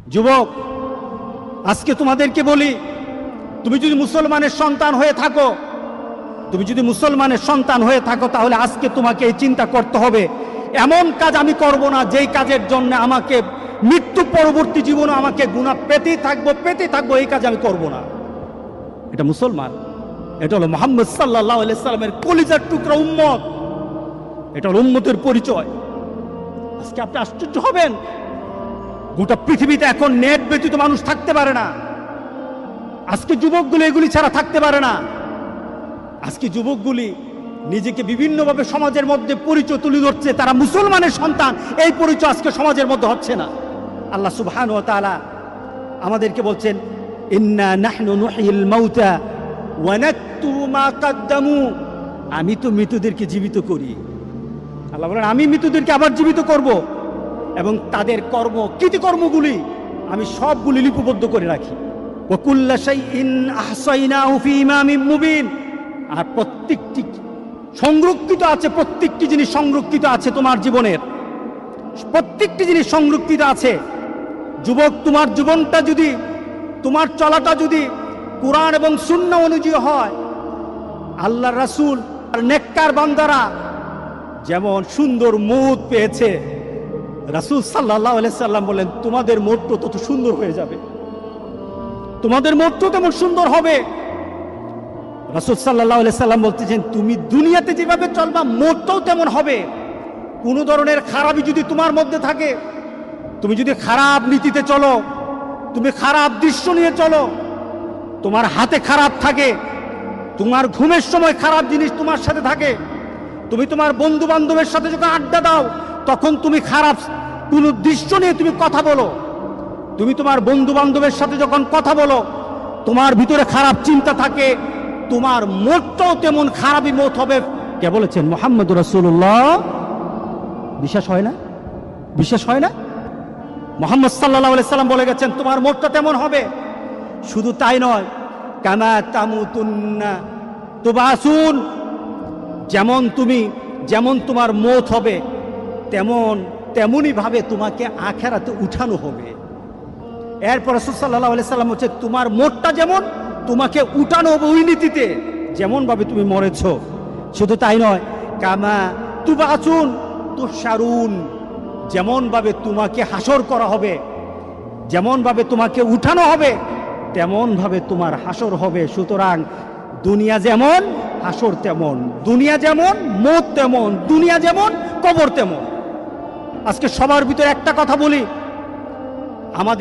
যুবক, আজকে তোমাদেরকে বলি, তুমি যদি মুসলমানের সন্তান হয়ে থাকো, তাহলে আজকে তোমাকে এই চিন্তা করতে হবে, এমন কাজ আমি করব না যেই কাজের জন্য আমাকে মৃত্যু পরবর্তী জীবনে আমাকে গুনাহ পেতেই থাকবো, এই কাজ আমি করব না। এটা মুসলমান, এটা হলো মুহাম্মদ সাল্লাল্লাহু আলাইহি সাল্লামের কলিজার টুকরা উম্মত, এটা হলো উম্মতের পরিচয়। আজকে আপনি আশ্চর্য হবেন, গোটা পৃথিবীতে এখন নেট ব্যতীত মানুষ থাকতে পারে না। আজকে যুবকগুলি এগুলি ছাড়া থাকতে পারে না। আজকে যুবকগুলি নিজেকে বিভিন্নভাবে সমাজের মধ্যে পরিচয় তুলে ধরছে, তারা মুসলমানের সন্তান, এই পরিচয় আজকে সমাজের মধ্যে হচ্ছে না। আল্লাহ সুবহানাহু ওয়া তাআলা আমাদেরকে বলছেন, ইন্না নাহনু নুহয়িল মাউতা ওয়া নাকতুবু মা কদ্দামু, আমি তো মৃতদেরকে জীবিত করি। আল্লাহ বলেন, আমি মৃতদেরকে আবার জীবিত করব এবং তাদের কৃতিকর্মগুলি আমি সবগুলি লিপিবদ্ধ করে রাখি। ওয়া কুল্লা শাইইন আহসাইনাহু ফি ইমামিম মুবিন, আর প্রত্যেকটি জিনিস সংরক্ষিত আছে তোমার জীবনের, প্রত্যেকটি জিনিস সংরক্ষিত আছে। যুবক, তোমার জীবনটা যদি, তোমার চলাটা যদি কোরআন এবং সুন্নাহ অনুযায়ী হয়, আল্লাহর রাসূল আর নেককার বান্দারা যেমন সুন্দর মউত পেয়েছে, রাসূল সাল্লাল্লাহু আলাইহি সাল্লাম বলেন, তোমাদের মউতও তত সুন্দর হয়ে যাবে, তোমাদের মউতও তেমন সুন্দর হবে। রাসূল সাল্লাল্লাহু আলাইহি সাল্লাম বলতেছেন, তুমি দুনিয়াতে যেভাবে চলবা মউতও তেমন হবে। কোনো ধরনের খারাপই যদি তোমার মধ্যে থাকে, তুমি যদি খারাপ নীতিতে চলো, তুমি খারাপ দৃশ্য নিয়ে চলো, তোমার হাতে খারাপ থাকে, তোমার ঘুমের সময় খারাপ জিনিস তোমার সাথে থাকে, তুমি তোমার বন্ধু বান্ধবের সাথে যখন আড্ডা দাও তখন তুমি খারাপ কোনো দৃশ্য নিয়ে তুমি কথা বলো, তুমি তোমার বন্ধু বান্ধবের সাথে যখন কথা বলো তোমার ভিতরে খারাপ চিন্তা থাকে, তোমার মতটাও তেমন খারাপই মত হবে। কে বলেছেন? মুহাম্মদুর রাসূলুল্লাহ। বিশ্বাস হয় না? মুহাম্মদ সাল্লাল্লাহু আলাইহি সাল্লাম বলে গেছেন, তোমার মতটা তেমন হবে। শুধু তাই নয়, কামা তামুতুন্না তুবাসুন, যেমন তোমার মত হবে তেমনই ভাবে তোমাকে আখিরাতে উঠানো হবে। এরপর রাসূল সাল্লাল্লাহু আলাইহি সাল্লাম বলেছে, তোমার মতটা যেমন, তোমাকে উঠানো হবে ওই নীতিতে, যেমন ভাবে তুমি মরেছ। শুধু তাই নয়, কামা তুবাসুন তুহশারুন, যেমন ভাবে তোমাকে হাসর করা হবে, যেমন ভাবে তোমাকে উঠানো হবে, তেমন ভাবে তোমার হাসর হবে। সুতরাং দুনিয়া যেমন, হাসর তেমন, দুনিয়া যেমন, মউত তেমন, দুনিয়া যেমন, কবর তেমন। আজকে সবার ভিতরে একটা কথা বলি, আমাদের